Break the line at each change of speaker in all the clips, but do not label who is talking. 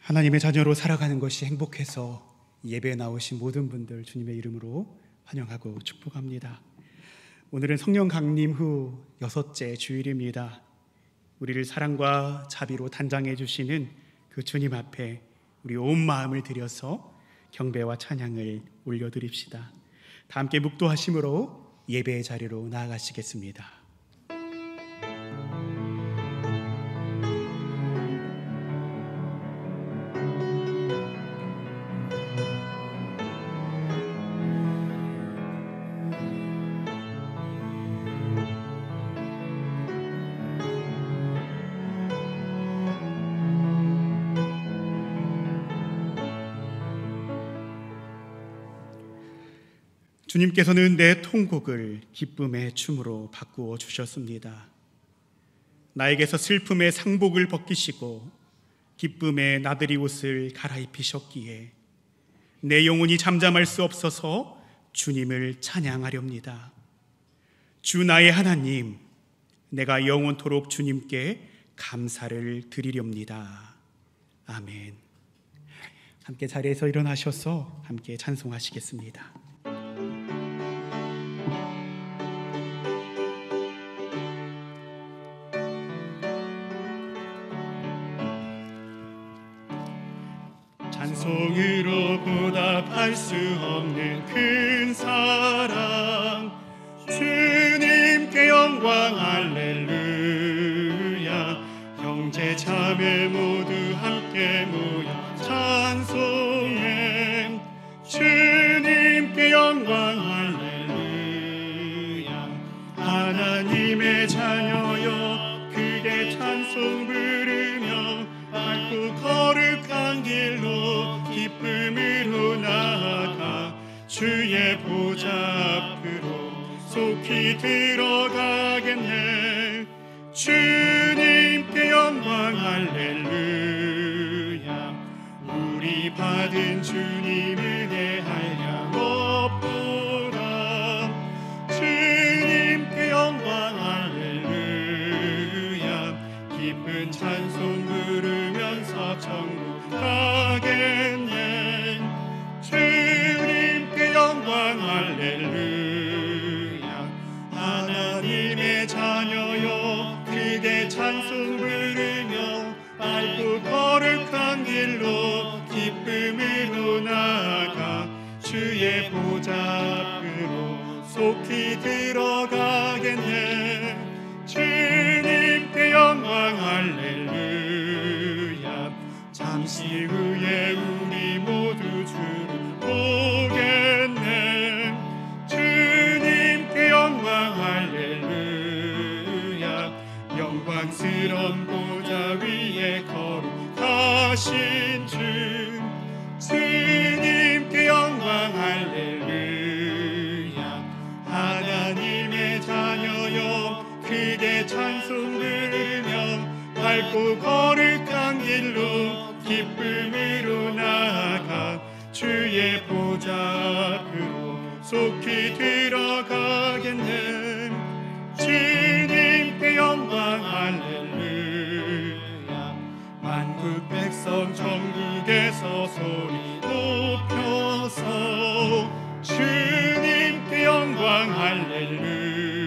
하나님의 자녀로 살아가는 것이 행복해서 예배에 나오신 모든 분들 주님의 이름으로 환영하고 축복합니다. 오늘은 성령 강림 후 6째 주일입니다. 우리를 사랑과 자비로 단장해 주시는 그 주님 앞에 우리 온 마음을 들여서 경배와 찬양을 올려드립시다. 다 함께 묵도하심으로 예배의 자리로 나아가시겠습니다. 주님께서는 내 통곡을 기쁨의 춤으로 바꾸어 주셨습니다. 나에게서 슬픔의 상복을 벗기시고 기쁨의 나들이 옷을 갈아입히셨기에 내 영혼이 잠잠할 수 없어서 주님을 찬양하렵니다. 주 나의 하나님, 내가 영원토록 주님께 감사를 드리렵니다. 아멘. 함께 자리에서 일어나셔서 함께 찬송하시겠습니다.
찬송으로 보답할 수 없는 큰 사랑, 주님께 영광 할렐루야. 형제 자매 모두 함께 모여 찬송해. 주님께 영광 할렐루야. 하나님의 자녀여 크게 찬송 부르며 밝고 거룩한 길로 기쁨으로 나아가 주의 보좌 앞으로 속히 들어가겠네. 주님께 영광 할렐루야. 우리 받은 주님 은혜 한량 없도다. 주님께 영광 할렐루야. 기쁜 찬송 부르면서 천국 가겠네. 주님께 영광 할렐루야. 하나님의 자녀여 크게 찬송 부르며 밝고 거룩한 길로 기쁨으로 나아가 주의 보좌 앞으로 속히 들어가겠네. 주님께 영광 할렐루야. 잠시 후에 우리 모두 주를 보겠네. 주님께 영광 할렐루야. 영광스러운 보좌 위에 거룩하신 주, 주님께 영광 할렐루야. 하나님의 자녀여 크게 찬송 부르며 밝고 거룩한 길로 기쁨으로 나아가 주의 보좌 앞으로 속히 들어가겠네. 주님께 영광 할렐루야. 만국 백성 전국에서 소리 높여서 주님께 영광 할렐루야.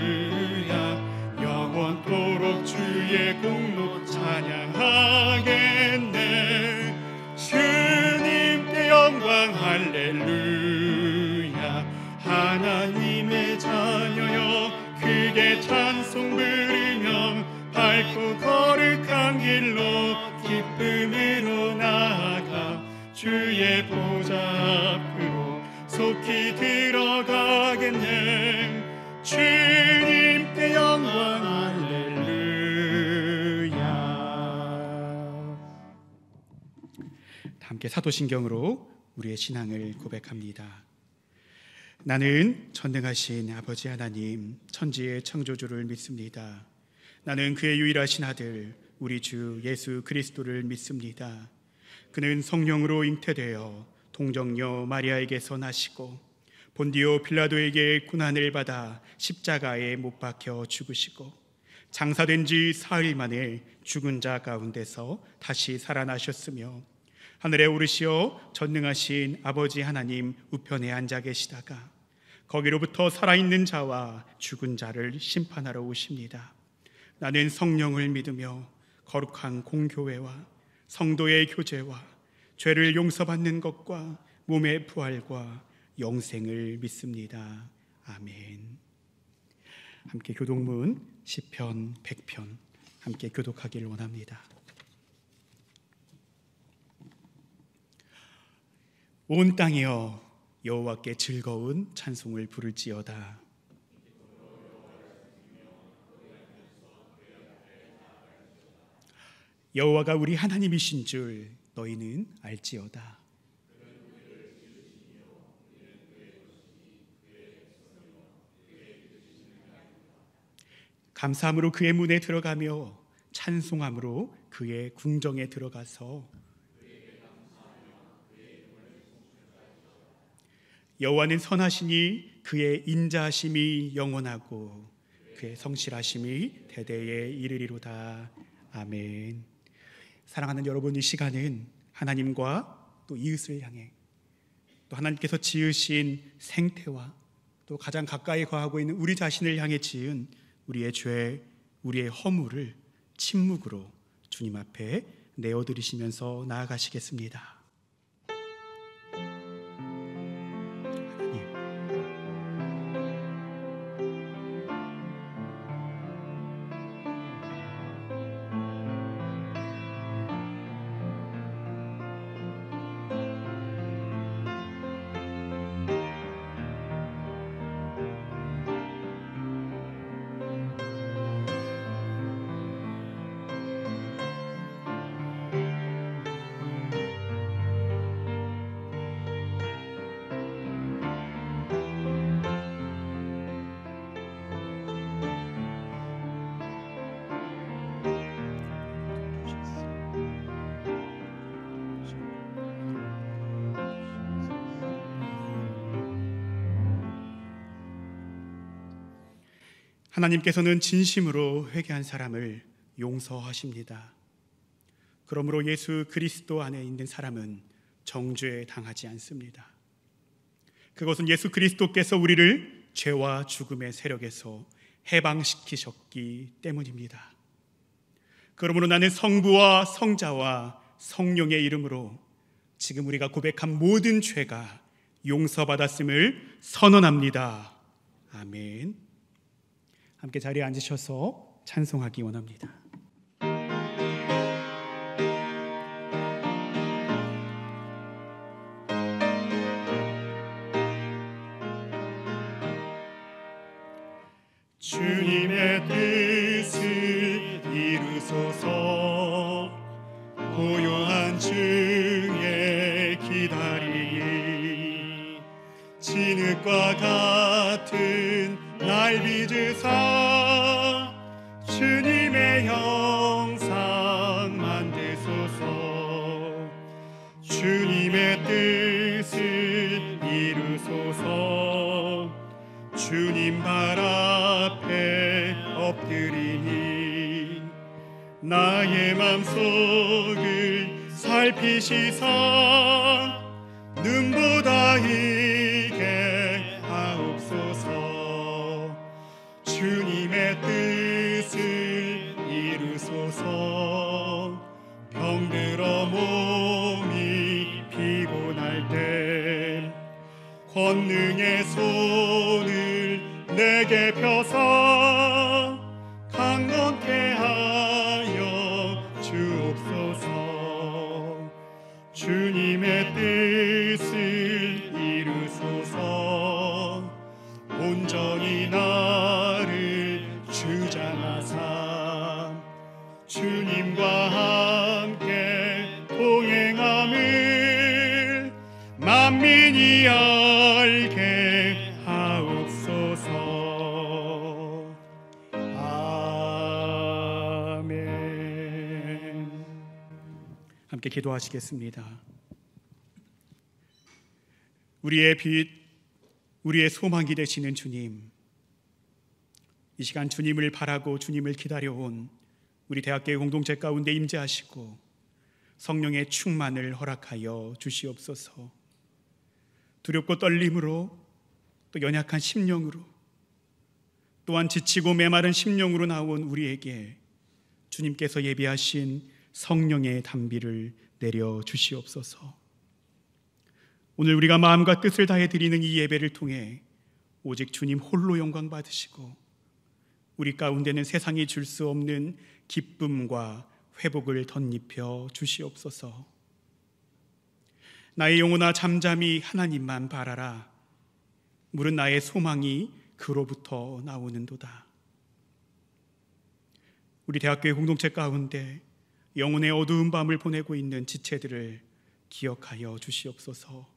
영원토록 주의 공로 찬양하겠네. 주님께 영광 할렐루야. 하나님의 자녀여 크게 찬송 부르며 밝고 거룩한 길로 기쁨으로 나아가 주의 보좌 앞으로 속히 들어가겠네. 주님께 영광 할렐루야.
함께 사도신경으로 우리의 신앙을 고백합니다. 나는 전능하신 아버지 하나님 천지의 창조주를 믿습니다. 나는 그의 유일하신 아들 우리 주 예수 그리스도를 믿습니다. 그는 성령으로 잉태되어 동정녀 마리아에게서 나시고 본디오 빌라도에게 고난을 받아 십자가에 못 박혀 죽으시고 장사된 지 사흘 만에 죽은 자 가운데서 다시 살아나셨으며 하늘에 오르시어 전능하신 아버지 하나님 우편에 앉아 계시다가 거기로부터 살아있는 자와 죽은 자를 심판하러 오십니다. 나는 성령을 믿으며 거룩한 공교회와 성도의 교제와 죄를 용서받는 것과 몸의 부활과 영생을 믿습니다. 아멘. 함께 교독문 시편 100편 함께 교독하기를 원합니다. 온 땅이여 여호와께 즐거운 찬송을 부를지어다. 여호와가 우리 하나님이신 줄 너희는 알지어다. 감사함으로 그의 문에 들어가며 찬송함으로 그의 궁정에 들어가서 여호와는 선하시니 그의 인자하심이 영원하고 그의 성실하심이 대대에 이르리로다. 아멘. 사랑하는 여러분, 이 시간은 하나님과 또 이웃을 향해 또 하나님께서 지으신 생태와 또 가장 가까이 거하고 있는 우리 자신을 향해 지은 우리의 죄, 우리의 허물을 침묵으로 주님 앞에 내어드리시면서 나아가시겠습니다. 하나님께서는 진심으로 회개한 사람을 용서하십니다. 그러므로 예수 그리스도 안에 있는 사람은 정죄에 당하지 않습니다. 그것은 예수 그리스도께서 우리를 죄와 죽음의 세력에서 해방시키셨기 때문입니다. 그러므로 나는 성부와 성자와 성령의 이름으로 지금 우리가 고백한 모든 죄가 용서받았음을 선언합니다. 아멘. 함께 자리에 앉으셔서 찬송하기 원합니다.
주님의 뜻을 이루소서. 고요한 중에 기다리니 진흙과 같은 날 빚으사 주님의 형상 만드소서. 주님의 뜻을 이루소서. 주님 발 앞에 엎드리니 나의 맘속을 살피시사 눈보다 이게 하옵소서. 주님의 뜻을 이루소서. 병들어 몸이 피곤할 때 권능의 손을 내게 펴서 강건케 하여 주옵소서. 주님의 뜻을 이루소서. 온전히 나를 주장하사 주님과 함께 동행함을 만민이 알게 하옵소서. 아멘.
함께 기도하시겠습니다. 우리의 빛, 우리의 소망이 되시는 주님, 이 시간 주님을 바라고 주님을 기다려온 우리 대학교의 공동체 가운데 임재하시고 성령의 충만을 허락하여 주시옵소서. 두렵고 떨림으로, 또 연약한 심령으로, 또한 지치고 메마른 심령으로 나온 우리에게 주님께서 예비하신 성령의 단비를 내려 주시옵소서. 오늘 우리가 마음과 뜻을 다해 드리는 이 예배를 통해 오직 주님 홀로 영광 받으시고 우리 가운데는 세상이 줄 수 없는 기쁨과 회복을 덧입혀 주시옵소서. 나의 영혼아 잠잠히 하나님만 바라라. 물은 나의 소망이 그로부터 나오는도다. 우리 대학교의 공동체 가운데 영혼의 어두운 밤을 보내고 있는 지체들을 기억하여 주시옵소서.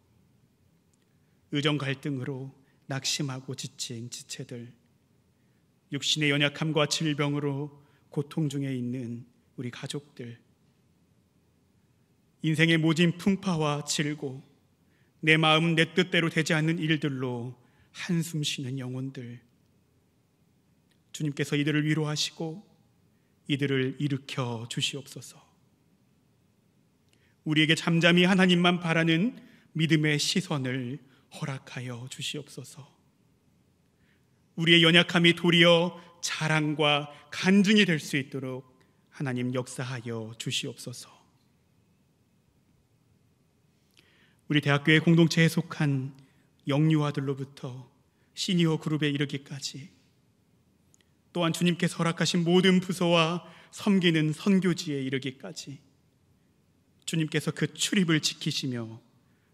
의정 갈등으로 낙심하고 지친 지체들, 육신의 연약함과 질병으로 고통 중에 있는 우리 가족들, 인생의 모진 풍파와 질고 내 마음 내 뜻대로 되지 않는 일들로 한숨 쉬는 영혼들, 주님께서 이들을 위로하시고 이들을 일으켜 주시옵소서. 우리에게 잠잠히 하나님만 바라는 믿음의 시선을 허락하여 주시옵소서. 우리의 연약함이 도리어 자랑과 간증이 될 수 있도록 하나님 역사하여 주시옵소서. 우리 대학교의 공동체에 속한 영유아들로부터 시니어 그룹에 이르기까지, 또한 주님께서 허락하신 모든 부서와 섬기는 선교지에 이르기까지 주님께서 그 출입을 지키시며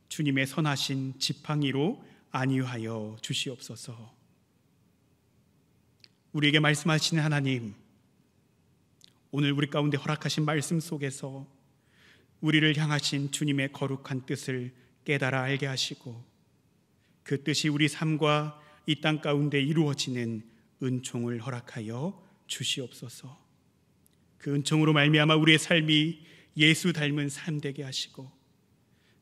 주님의 선하신 지팡이로 안위하여 주시옵소서. 우리에게 말씀하시는 하나님, 오늘 우리 가운데 허락하신 말씀 속에서 우리를 향하신 주님의 거룩한 뜻을 깨달아 알게 하시고 그 뜻이 우리 삶과 이 땅 가운데 이루어지는 은총을 허락하여 주시옵소서. 그 은총으로 말미암아 우리의 삶이 예수 닮은 삶 되게 하시고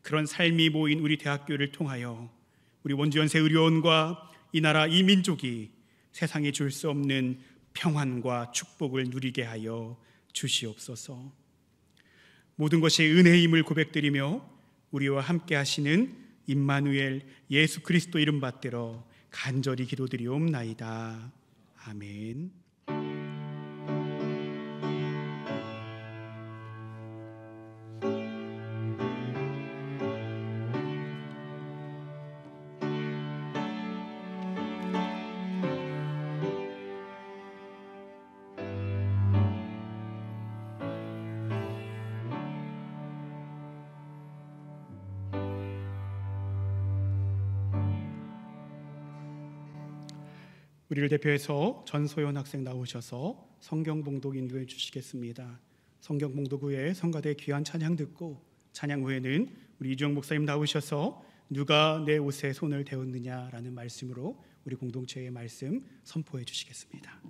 그런 삶이 모인 우리 대학교를 통하여 우리 원주연세 의료원과 이 나라 이 민족이 세상에 줄 수 없는 평안과 축복을 누리게 하여 주시옵소서. 모든 것이 은혜임을 고백드리며 우리와 함께 하시는 임마누엘 예수 그리스도 이름 받들어 간절히 기도드리옵나이다. 아멘. 우리를 대표해서 전소연 학생 나오셔서 성경 봉독 인도해 주시겠습니다. 성경 봉독 후에 성가대 귀한 찬양 듣고 찬양 후에는 우리 이주영 목사님 나오셔서 누가 내 옷에 손을 대었느냐라는 말씀으로 우리 공동체의 말씀 선포해 주시겠습니다.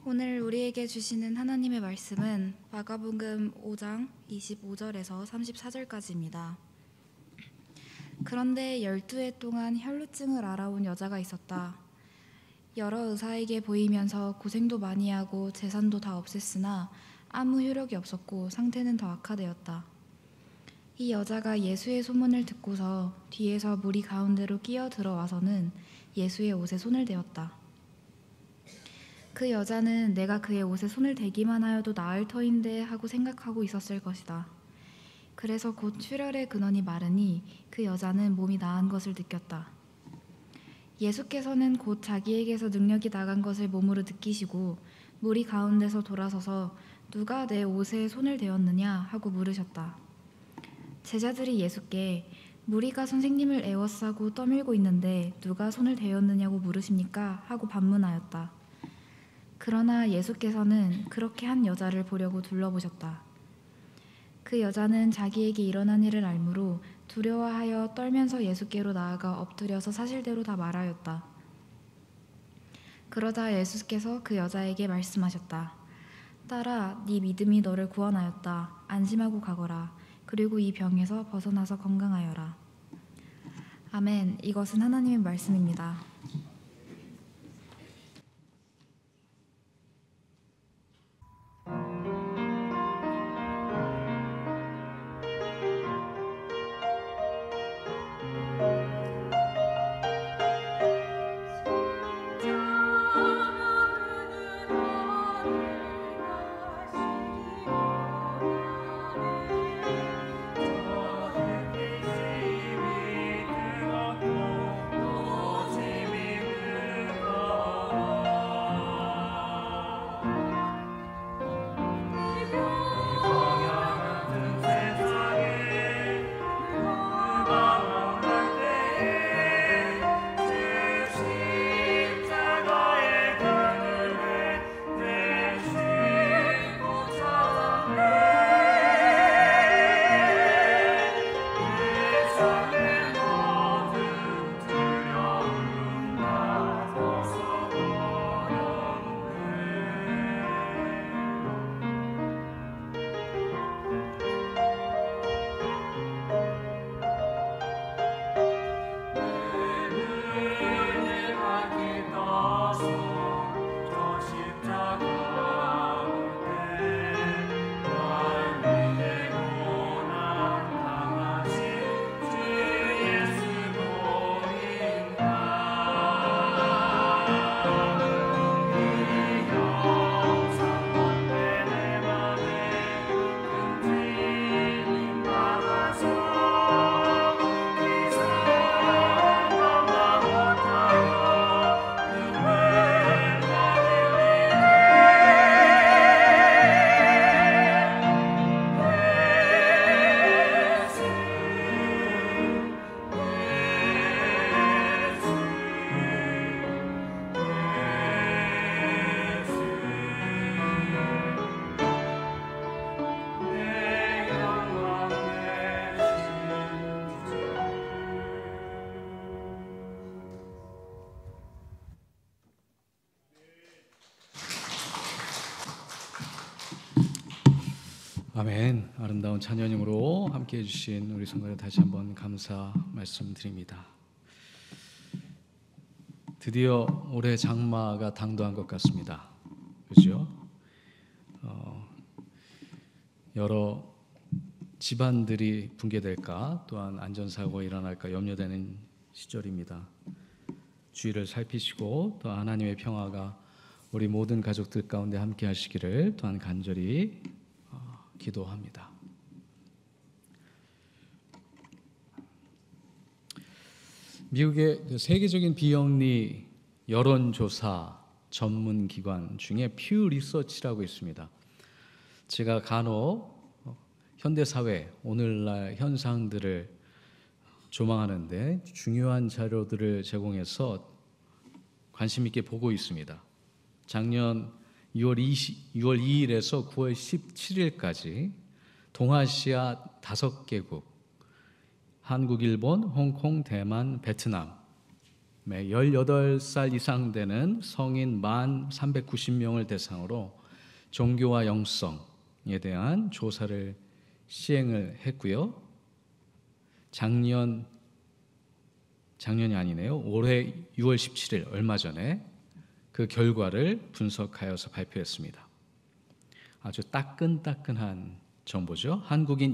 오늘 우리에게 주시는 하나님의 말씀은 마가복음 5장 25절에서 34절까지입니다. 그런데 12해 동안 혈루증을 앓아온 여자가 있었다. 여러 의사에게 보이면서 고생도 많이 하고 재산도 다 없앴으나 아무 효력이 없었고 상태는 더 악화되었다. 이 여자가 예수의 소문을 듣고서 뒤에서 무리 가운데로 끼어 들어와서는 예수의 옷에 손을 대었다. 그 여자는 내가 그의 옷에 손을 대기만 하여도 나을 터인데 하고 생각하고 있었을 것이다. 그래서 곧 출혈의 근원이 마르니 그 여자는 몸이 나은 것을 느꼈다. 예수께서는 곧 자기에게서 능력이 나간 것을 몸으로 느끼시고 무리 가운데서 돌아서서 누가 내 옷에 손을 대었느냐 하고 물으셨다. 제자들이 예수께 무리가 선생님을 에워싸고 떠밀고 있는데 누가 손을 대었느냐고 물으십니까? 하고 반문하였다. 그러나 예수께서는 그렇게 한 여자를 보려고 둘러보셨다. 그 여자는 자기에게 일어난 일을 알므로 두려워하여 떨면서 예수께로 나아가 엎드려서 사실대로 다 말하였다. 그러자 예수께서 그 여자에게 말씀하셨다. 딸아, 네 믿음이 너를 구원하였다. 안심하고 가거라. 그리고 이 병에서 벗어나서 건강하여라. 아멘. 이것은 하나님의 말씀입니다.
아멘. 아름다운 찬양으로 함께해 주신 우리 성도들 다시 한번 감사 말씀드립니다. 드디어 올해 장마가 당도한 것 같습니다. 그렇죠? 여러 집안들이 붕괴될까, 또한 안전사고가 일어날까 염려되는 시절입니다. 주의를 살피시고 또 하나님의 평화가 우리 모든 가족들 가운데 함께 하시기를 또한 간절히 기도합니다. 미국의 세계적인 비영리 여론조사 전문기관 중에 퓨 리서치라고 있습니다. 제가 간혹 현대사회 오늘날 현상들을 조망하는데 중요한 자료들을 제공해서 관심 있게 보고 있습니다. 작년 6월 2일에서 9월 17일까지 동아시아 5개국 한국, 일본, 홍콩, 대만, 베트남 18살 이상 되는 성인 1,390명을 대상으로 종교와 영성에 대한 조사를 시행을 했고요. 작년이 아니네요. 올해 6월 17일 얼마 전에 그 결과를 분석하여서 발표했습니다. 아주 따끈따끈한 정보죠. 한국이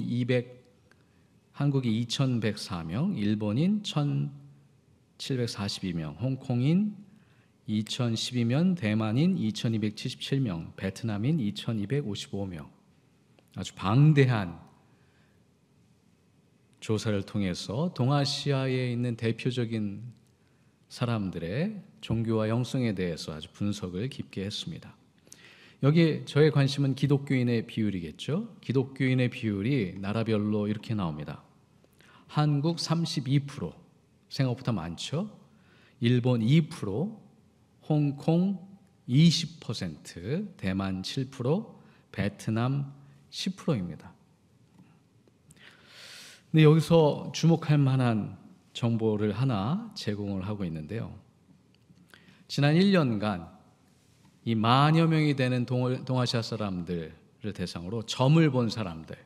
2,104명, 일본인 1,742명, 홍콩인 2,012명, 대만인 2,277명, 베트남인 2,255명. 아주 방대한 조사를 통해서 동아시아에 있는 대표적인 사람들의 종교와 영성에 대해서 아주 분석을 깊게 했습니다. 여기에 저의 관심은 기독교인의 비율이겠죠. 기독교인의 비율이 나라별로 이렇게 나옵니다. 한국 32%, 생각보다 많죠. 일본 2%, 홍콩 20%, 대만 7%, 베트남 10%입니다. 근데 여기서 주목할 만한 정보를 하나 제공을 하고 있는데요. 지난 1년간 이 만여 명이 되는 동아시아 사람들을 대상으로 점을 본 사람들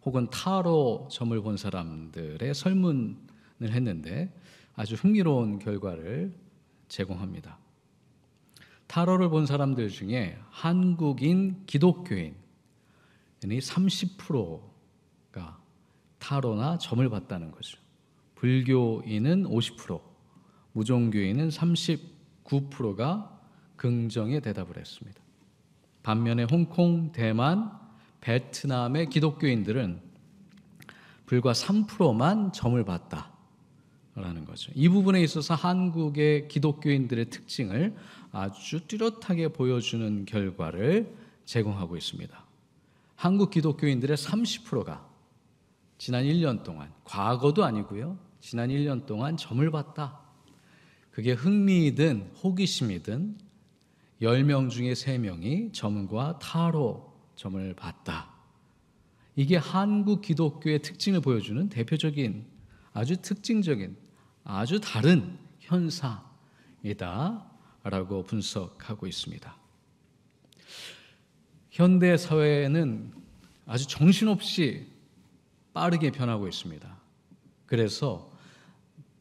혹은 타로 점을 본 사람들의 설문을 했는데 아주 흥미로운 결과를 제공합니다. 타로를 본 사람들 중에 한국인 기독교인이 30%가 타로나 점을 봤다는 거죠. 불교인은 50%, 무종교인은 39%가 긍정의 대답을 했습니다. 반면에 홍콩, 대만, 베트남의 기독교인들은 불과 3%만 점을 봤다라는 거죠. 이 부분에 있어서 한국의 기독교인들의 특징을 아주 뚜렷하게 보여주는 결과를 제공하고 있습니다. 한국 기독교인들의 30%가 지난 1년 동안, 과거도 아니고요, 지난 1년 동안 점을 봤다. 그게 흥미이든 호기심이든 10명 중에 3명이 점과 타로 점을 봤다. 이게 한국 기독교의 특징을 보여주는 대표적인 아주 특징적인 아주 다른 현상이다라고 분석하고 있습니다. 현대 사회는 아주 정신없이 빠르게 변하고 있습니다. 그래서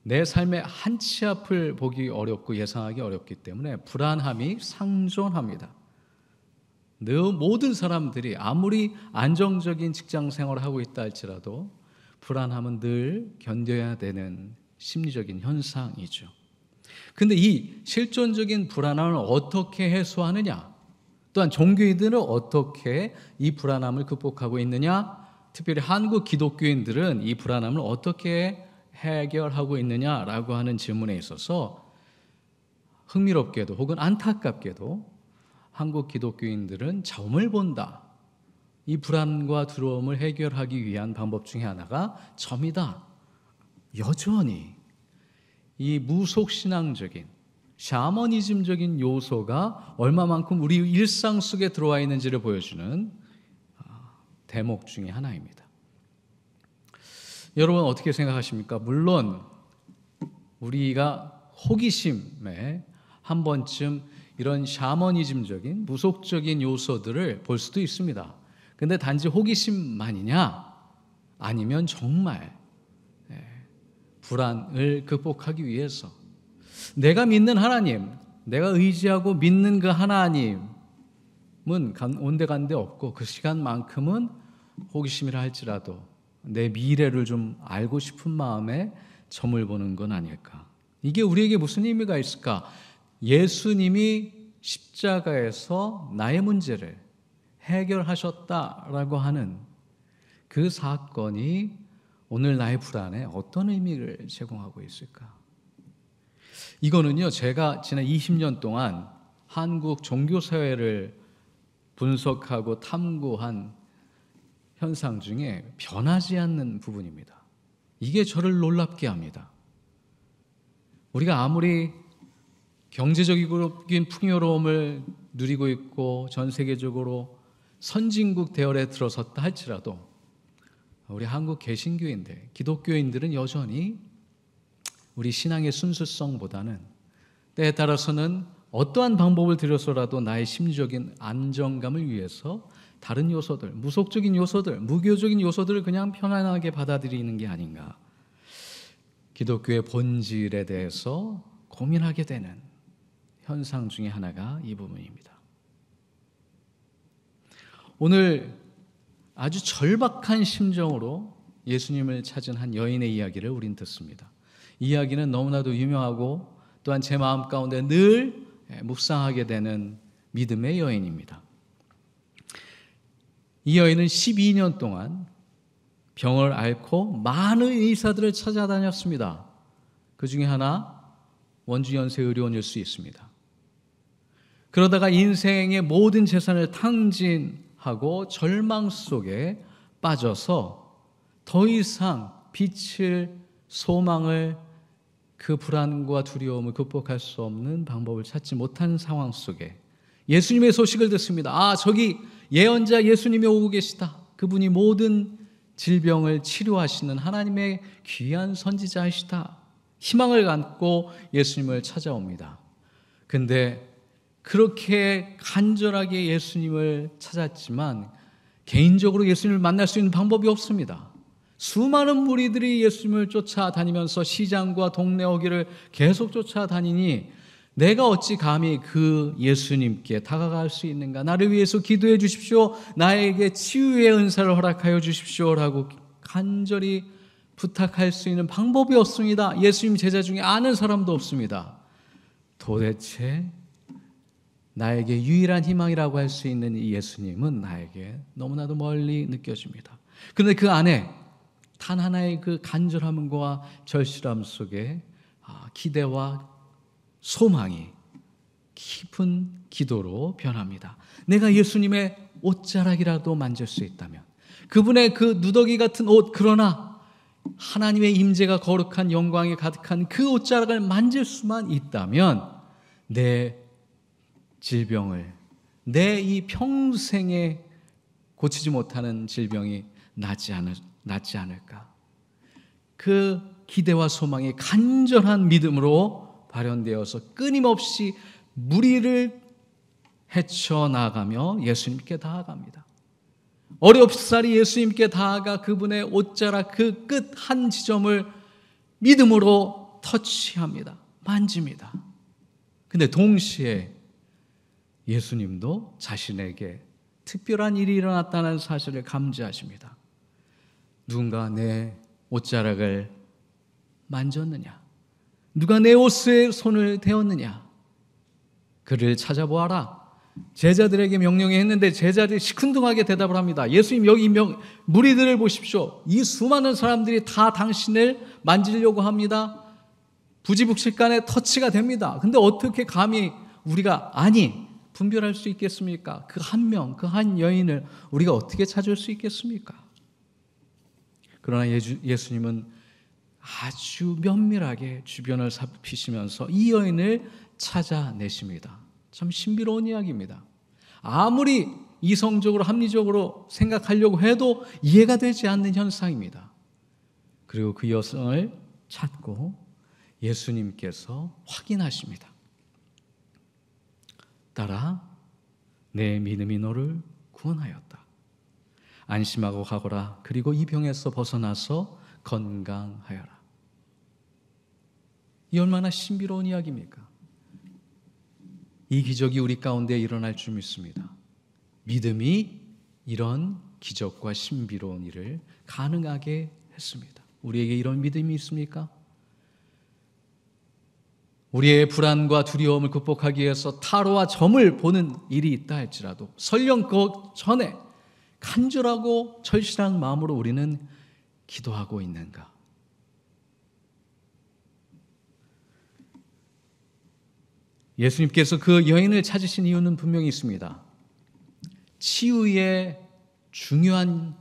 내 삶의 한 치 앞을 보기 어렵고 예상하기 어렵기 때문에 불안함이 상존합니다. 모든 사람들이 아무리 안정적인 직장 생활을 하고 있다 할지라도 불안함은 늘 견뎌야 되는 심리적인 현상이죠. 그런데 이 실존적인 불안함을 어떻게 해소하느냐, 또한 종교인들은 어떻게 이 불안함을 극복하고 있느냐, 특별히 한국 기독교인들은 이 불안함을 어떻게 해결하고 있느냐라고 하는 질문에 있어서 흥미롭게도 혹은 안타깝게도 한국 기독교인들은 점을 본다. 이 불안과 두려움을 해결하기 위한 방법 중에 하나가 점이다. 여전히 이 무속신앙적인 샤머니즘적인 요소가 얼마만큼 우리 일상 속에 들어와 있는지를 보여주는 대목 중에 하나입니다. 여러분 어떻게 생각하십니까? 물론 우리가 호기심에 한 번쯤 이런 샤머니즘적인 무속적인 요소들을 볼 수도 있습니다. 근데 단지 호기심만이냐? 아니면 정말 불안을 극복하기 위해서 내가 믿는 하나님, 내가 의지하고 믿는 그 하나님은 온데간데 없고 그 시간만큼은 호기심이라 할지라도 내 미래를 좀 알고 싶은 마음에 점을 보는 건 아닐까. 이게 우리에게 무슨 의미가 있을까? 예수님이 십자가에서 나의 문제를 해결하셨다라고 하는 그 사건이 오늘 나의 불안에 어떤 의미를 제공하고 있을까? 이거는요, 제가 지난 20년 동안 한국 종교사회를 분석하고 탐구한 현상 중에 변하지 않는 부분입니다. 이게 저를 놀랍게 합니다. 우리가 아무리 경제적인 풍요로움을 누리고 있고 전 세계적으로 선진국 대열에 들어섰다 할지라도 우리 한국 개신교인들, 기독교인들은 여전히 우리 신앙의 순수성보다는 때에 따라서는 어떠한 방법을 들여서라도 나의 심리적인 안정감을 위해서 다른 요소들, 무속적인 요소들, 무교적인 요소들을 그냥 편안하게 받아들이는 게 아닌가. 기독교의 본질에 대해서 고민하게 되는 현상 중에 하나가 이 부분입니다. 오늘 아주 절박한 심정으로 예수님을 찾은 한 여인의 이야기를 우린 듣습니다. 이 이야기는 너무나도 유명하고 또한 제 마음 가운데 늘 묵상하게 되는 믿음의 여인입니다. 이 여인은 12년 동안 병을 앓고 많은 의사들을 찾아다녔습니다. 그 중에 하나 원주연세의료원일 수 있습니다. 그러다가 인생의 모든 재산을 탕진하고 절망 속에 빠져서 더 이상 빛을, 소망을, 그 불안과 두려움을 극복할 수 없는 방법을 찾지 못한 상황 속에 예수님의 소식을 듣습니다. 저기 예언자 예수님이 오고 계시다. 그분이 모든 질병을 치료하시는 하나님의 귀한 선지자이시다. 희망을 갖고 예수님을 찾아옵니다. 근데 그렇게 간절하게 예수님을 찾았지만 개인적으로 예수님을 만날 수 있는 방법이 없습니다. 수많은 무리들이 예수님을 쫓아다니면서 시장과 동네 어귀를 계속 쫓아다니니 내가 어찌 감히 그 예수님께 다가갈 수 있는가? 나를 위해서 기도해 주십시오. 나에게 치유의 은사를 허락하여 주십시오라고 간절히 부탁할 수 있는 방법이 없습니다. 예수님 제자 중에 아는 사람도 없습니다. 도대체 나에게 유일한 희망이라고 할 수 있는 이 예수님은 나에게 너무나도 멀리 느껴집니다. 그런데 그 안에 단 하나의 그 간절함과 절실함 속에 기대와 소망이 깊은 기도로 변합니다. 내가 예수님의 옷자락이라도 만질 수 있다면, 그분의 그 누더기 같은 옷, 그러나 하나님의 임재가 거룩한 영광이 가득한 그 옷자락을 만질 수만 있다면 내 질병을, 내 이 평생에 고치지 못하는 질병이 낫지 않을까. 그 기대와 소망이 간절한 믿음으로 발현되어서 끊임없이 무리를 헤쳐나가며 예수님께 다가갑니다. 어렵사리 예수님께 다가가 그분의 옷자락 그 끝 한 지점을 믿음으로 터치합니다. 만집니다. 근데 동시에 예수님도 자신에게 특별한 일이 일어났다는 사실을 감지하십니다. 누군가 내 옷자락을 만졌느냐? 누가 내 옷에 손을 대었느냐? 그를 찾아보아라. 제자들에게 명령했는데 제자들이 시큰둥하게 대답을 합니다. 예수님, 여기 무리들을 보십시오. 이 수많은 사람들이 다 당신을 만지려고 합니다. 부지북식간에 터치가 됩니다. 근데 어떻게 감히 우리가 분별할 수 있겠습니까? 그 한 명, 그 한 여인을 우리가 어떻게 찾을 수 있겠습니까? 그러나 예수님은 아주 면밀하게 주변을 살피시면서 이 여인을 찾아내십니다. 참 신비로운 이야기입니다. 아무리 이성적으로 합리적으로 생각하려고 해도 이해가 되지 않는 현상입니다. 그리고 그 여성을 찾고 예수님께서 확인하십니다. 딸아, 내 믿음이 너를 구원하였다. 안심하고 가거라. 그리고 이 병에서 벗어나서 건강하여라. 이 얼마나 신비로운 이야기입니까? 이 기적이 우리 가운데 일어날 줄 믿습니다. 믿음이 이런 기적과 신비로운 일을 가능하게 했습니다. 우리에게 이런 믿음이 있습니까? 우리의 불안과 두려움을 극복하기 위해서 타로와 점을 보는 일이 있다 할지라도 설령 그 전에 간절하고 절실한 마음으로 우리는 기도하고 있는가? 예수님께서 그 여인을 찾으신 이유는 분명히 있습니다. 치유의 중요한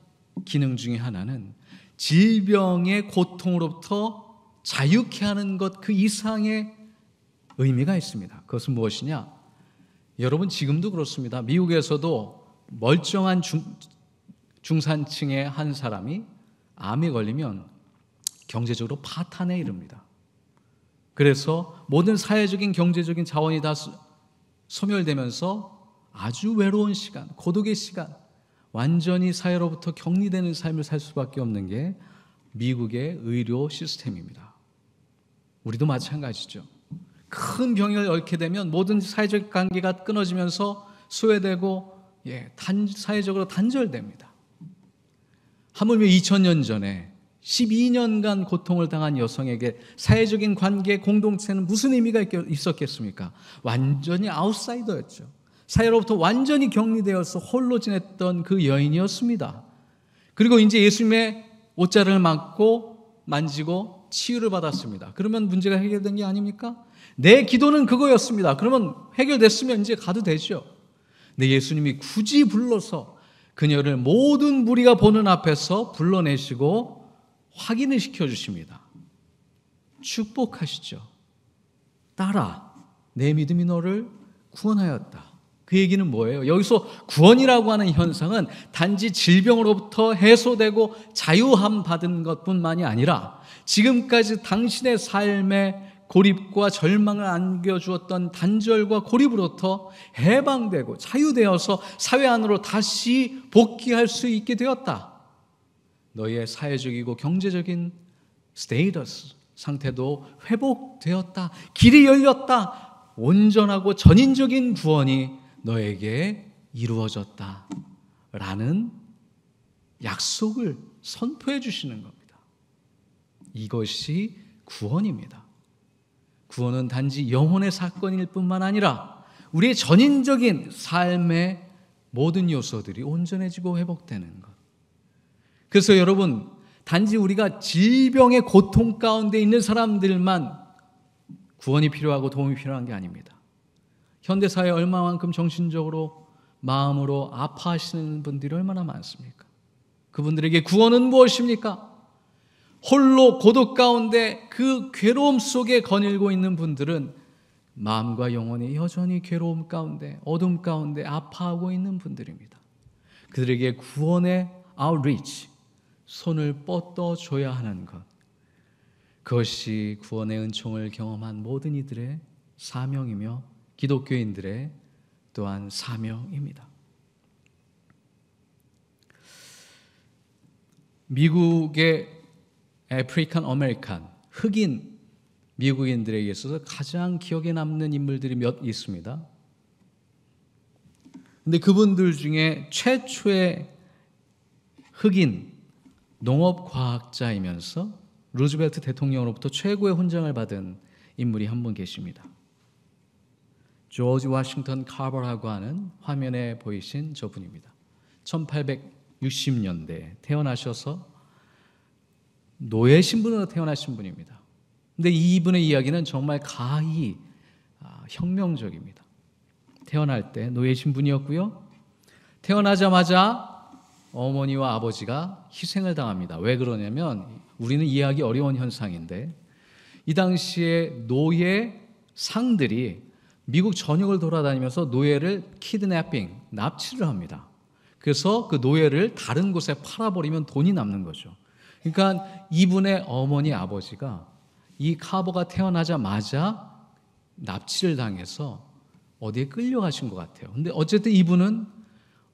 기능 중에 하나는 질병의 고통으로부터 자유케 하는 것 그 이상의 의미가 있습니다. 그것은 무엇이냐? 여러분 지금도 그렇습니다. 미국에서도 멀쩡한 중산층의 한 사람이 암에 걸리면 경제적으로 파탄에 이릅니다. 그래서 모든 사회적인 경제적인 자원이 다 소멸되면서 아주 외로운 시간, 고독의 시간, 완전히 사회로부터 격리되는 삶을 살 수밖에 없는 게 미국의 의료 시스템입니다. 우리도 마찬가지죠. 큰 병을 앓게 되면 모든 사회적 관계가 끊어지면서 소외되고 사회적으로 단절됩니다. 하물며 2000년 전에 12년간 고통을 당한 여성에게 사회적인 관계 공동체는 무슨 의미가 있었겠습니까? 완전히 아웃사이더였죠. 사회로부터 완전히 격리되어서 홀로 지냈던 그 여인이었습니다. 그리고 이제 예수님의 옷자락을 만지고 치유를 받았습니다. 그러면 문제가 해결된 게 아닙니까? 내 기도는 그거였습니다. 그러면 해결됐으면 이제 가도 되죠. 근데 예수님이 굳이 불러서 그녀를 모든 무리가 보는 앞에서 불러내시고 확인을 시켜주십니다. 축복하시죠. 딸아, 내 믿음이 너를 구원하였다. 그 얘기는 뭐예요? 여기서 구원이라고 하는 현상은 단지 질병으로부터 해소되고 자유함 받은 것뿐만이 아니라 지금까지 당신의 삶의 고립과 절망을 안겨주었던 단절과 고립으로부터 해방되고 자유되어서 사회 안으로 다시 복귀할 수 있게 되었다. 너의 사회적이고 경제적인 스테이터스 상태도 회복되었다. 길이 열렸다. 온전하고 전인적인 구원이 너에게 이루어졌다. 라는 약속을 선포해 주시는 겁니다. 이것이 구원입니다. 구원은 단지 영혼의 사건일 뿐만 아니라 우리의 전인적인 삶의 모든 요소들이 온전해지고 회복되는 것. 그래서 여러분, 단지 우리가 질병의 고통 가운데 있는 사람들만 구원이 필요하고 도움이 필요한 게 아닙니다. 현대사회에 얼마만큼 정신적으로 마음으로 아파하시는 분들이 얼마나 많습니까? 그분들에게 구원은 무엇입니까? 홀로 고독 가운데 그 괴로움 속에 거닐고 있는 분들은 마음과 영혼이 여전히 괴로움 가운데, 어둠 가운데 아파하고 있는 분들입니다. 그들에게 구원의 outreach, 손을 뻗어줘야 하는 것, 그것이 구원의 은총을 경험한 모든 이들의 사명이며 기독교인들의 또한 사명입니다. 미국의 아프리칸 아메리칸, 흑인 미국인들에게 있어서 가장 기억에 남는 인물들이 몇 있습니다. 근데 그분들 중에 최초의 흑인 농업과학자이면서 루즈벨트 대통령으로부터 최고의 훈장을 받은 인물이 한 분 계십니다. 조지 워싱턴 카버라고 하는 화면에 보이신 저분입니다. 1860년대에 태어나셔서 노예 신분으로 태어나신 분입니다. 근데 이분의 이야기는 정말 가히 혁명적입니다. 태어날 때 노예 신분이었고요. 태어나자마자 어머니와 아버지가 희생을 당합니다. 왜 그러냐면 우리는 이해하기 어려운 현상인데 이 당시에 노예 상들이 미국 전역을 돌아다니면서 노예를 키드내핑, 납치를 합니다. 그래서 그 노예를 다른 곳에 팔아버리면 돈이 남는 거죠. 그러니까 이분의 어머니, 아버지가 이 카버가 태어나자마자 납치를 당해서 어디에 끌려가신 것 같아요. 근데 어쨌든 이분은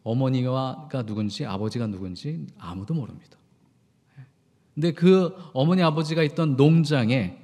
어머니가 누군지 아버지가 누군지 아무도 모릅니다. 근데 그 어머니 아버지가 있던 농장의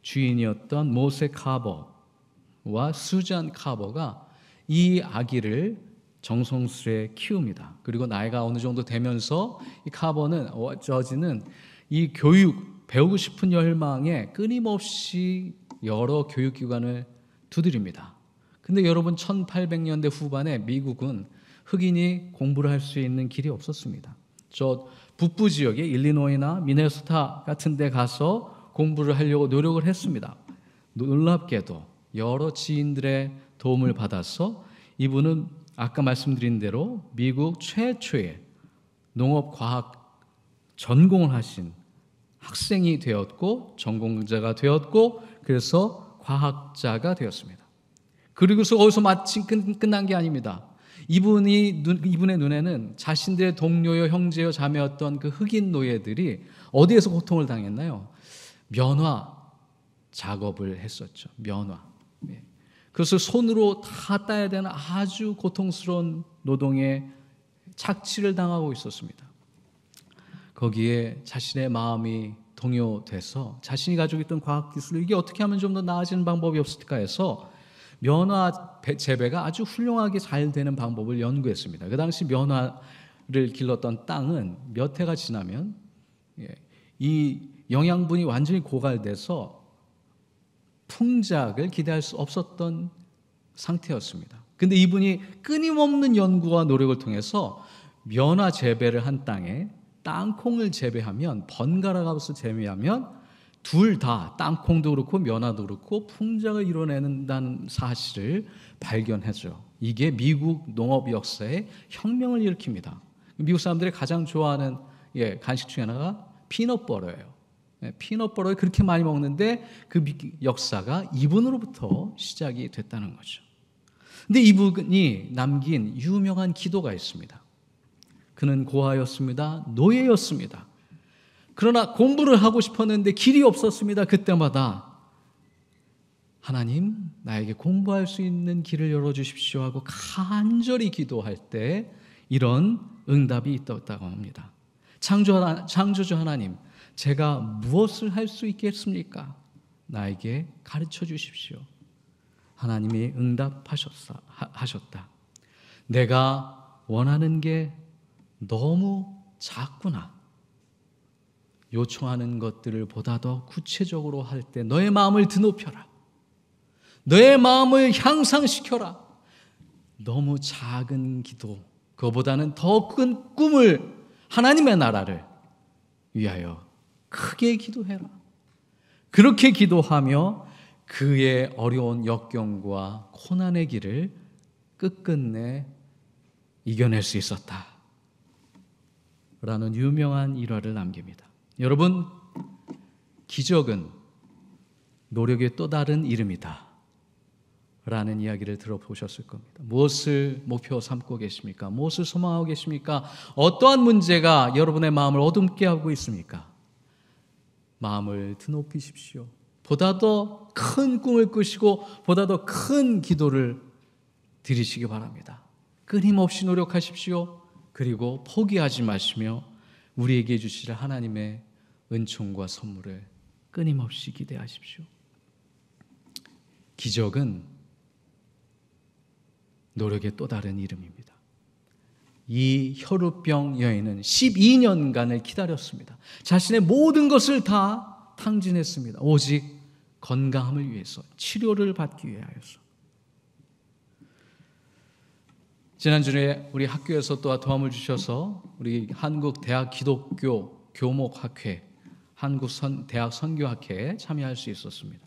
주인이었던 모세 카버와 수잔 카버가 이 아기를 정성스레 키웁니다. 그리고 나이가 어느 정도 되면서 이 카버는 저지는 이 교육 배우고 싶은 열망에 끊임없이 여러 교육기관을 두드립니다. 근데 여러분 1800년대 후반에 미국은 흑인이 공부를 할 수 있는 길이 없었습니다. 저 북부 지역에 일리노이나 미네소타 같은 데 가서 공부를 하려고 노력을 했습니다. 놀랍게도 여러 지인들의 도움을 받아서 이분은 아까 말씀드린 대로 미국 최초의 농업과학 전공을 하신 학생이 되었고 전공자가 되었고 그래서 과학자가 되었습니다. 그리고서 거기서 마침 끝난 게 아닙니다. 이분의 눈에는 자신들의 동료여 형제여 자매였던 그 흑인 노예들이 어디에서 고통을 당했나요? 면화 작업을 했었죠. 면화. 그래서 손으로 다 따야 되는 아주 고통스러운 노동에 착취를 당하고 있었습니다. 거기에 자신의 마음이 동요돼서 자신이 가지고 있던 과학기술을 이게 어떻게 하면 좀 더 나아지는 방법이 없을까 해서 면화 재배가 아주 훌륭하게 잘 되는 방법을 연구했습니다. 그 당시 면화를 길렀던 땅은 몇 해가 지나면 이 영양분이 완전히 고갈돼서 풍작을 기대할 수 없었던 상태였습니다. 근데 이분이 끊임없는 연구와 노력을 통해서 면화 재배를 한 땅에 땅콩을 재배하면 번갈아 가면서 재배하면 둘 다 땅콩도 그렇고 면화도 그렇고 풍작을 이뤄낸다는 사실을 발견하죠. 이게 미국 농업 역사의 혁명을 일으킵니다. 미국 사람들이 가장 좋아하는 간식 중에 하나가 피넛버터예요. 피넛버터를 그렇게 많이 먹는데 그 역사가 이분으로부터 시작이 됐다는 거죠. 근데 이분이 남긴 유명한 기도가 있습니다. 그는 고아였습니다. 노예였습니다. 그러나 공부를 하고 싶었는데 길이 없었습니다. 그때마다 하나님, 나에게 공부할 수 있는 길을 열어주십시오 하고 간절히 기도할 때 이런 응답이 있었다고 합니다. 창조주 하나님, 제가 무엇을 할 수 있겠습니까? 나에게 가르쳐 주십시오. 하나님이 응답하셨다. 내가 원하는 게 너무 작구나. 요청하는 것들을 보다 더 구체적으로 할 때 너의 마음을 드높여라. 너의 마음을 향상시켜라. 너무 작은 기도, 그거보다는 더 큰 꿈을, 하나님의 나라를 위하여 크게 기도해라. 그렇게 기도하며 그의 어려운 역경과 고난의 길을 끝끝내 이겨낼 수 있었다 라는 유명한 일화를 남깁니다. 여러분, 기적은 노력의 또 다른 이름이다 라는 이야기를 들어보셨을 겁니다. 무엇을 목표 삼고 계십니까? 무엇을 소망하고 계십니까? 어떠한 문제가 여러분의 마음을 어둡게 하고 있습니까? 마음을 드높이십시오. 보다 더 큰 꿈을 꾸시고 보다 더 큰 기도를 드리시기 바랍니다. 끊임없이 노력하십시오. 그리고 포기하지 마시며 우리에게 주실 하나님의 은총과 선물을 끊임없이 기대하십시오. 기적은 노력의 또 다른 이름입니다. 이 혈우병 여인은 12년간을 기다렸습니다. 자신의 모든 것을 다 탕진했습니다. 오직 건강함을 위해서, 치료를 받기 위하여서. 지난주에 우리 학교에서 또 도움을 주셔서 우리 한국 대학 기독교 교목학회, 한국 대학 선교학회에 참여할 수 있었습니다.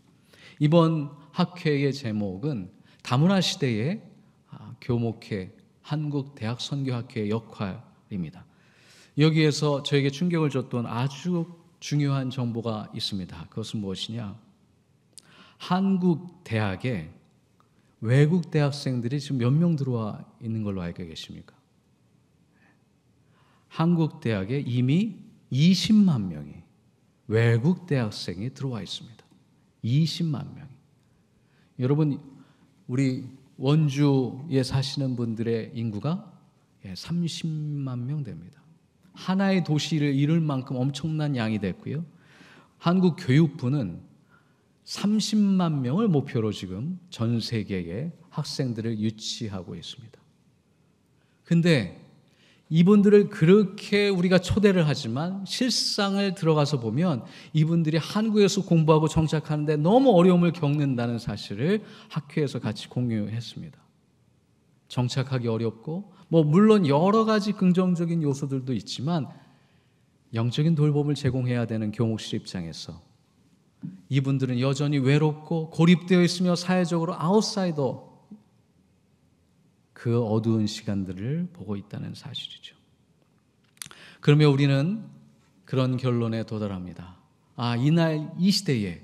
이번 학회의 제목은 다문화 시대의 교목회, 한국 대학 선교학회의 역할입니다. 여기에서 저에게 충격을 줬던 아주 중요한 정보가 있습니다. 그것은 무엇이냐? 한국 대학에 외국 대학생들이 지금 몇 명 들어와 있는 걸로 알고 계십니까? 한국 대학에 이미 20만 명이 외국 대학생이 들어와 있습니다. 20만 명이. 여러분, 우리 원주에 사시는 분들의 인구가 30만 명 됩니다. 하나의 도시를 이룰 만큼 엄청난 양이 됐고요. 한국 교육부는 30만 명을 목표로 지금 전 세계의 학생들을 유치하고 있습니다. 근데 이분들을 그렇게 우리가 초대를 하지만 실상을 들어가서 보면 이분들이 한국에서 공부하고 정착하는데 너무 어려움을 겪는다는 사실을 학회에서 같이 공유했습니다. 정착하기 어렵고 물론 여러 가지 긍정적인 요소들도 있지만 영적인 돌봄을 제공해야 되는 교목실 입장에서 이분들은 여전히 외롭고 고립되어 있으며 사회적으로 아웃사이더, 그 어두운 시간들을 보고 있다는 사실이죠. 그러면 우리는 그런 결론에 도달합니다. 이날 이 시대에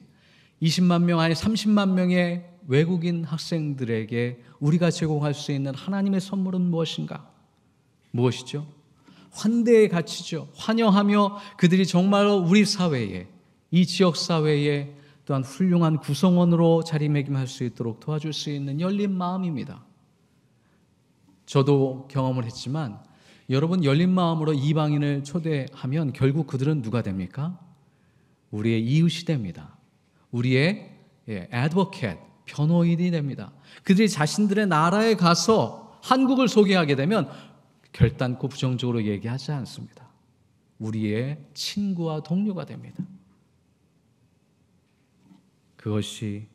20만 명 아니 30만 명의 외국인 학생들에게 우리가 제공할 수 있는 하나님의 선물은 무엇인가? 무엇이죠? 환대의 가치죠. 환영하며 그들이 정말로 우리 사회에, 이 지역 사회에 또한 훌륭한 구성원으로 자리매김할 수 있도록 도와줄 수 있는 열린 마음입니다. 저도 경험을 했지만 여러분, 열린 마음으로 이방인을 초대하면 결국 그들은 누가 됩니까? 우리의 이웃이 됩니다. 우리의 advocate, 변호인이 됩니다. 그들이 자신들의 나라에 가서 한국을 소개하게 되면 결단코 부정적으로 얘기하지 않습니다. 우리의 친구와 동료가 됩니다. 그것이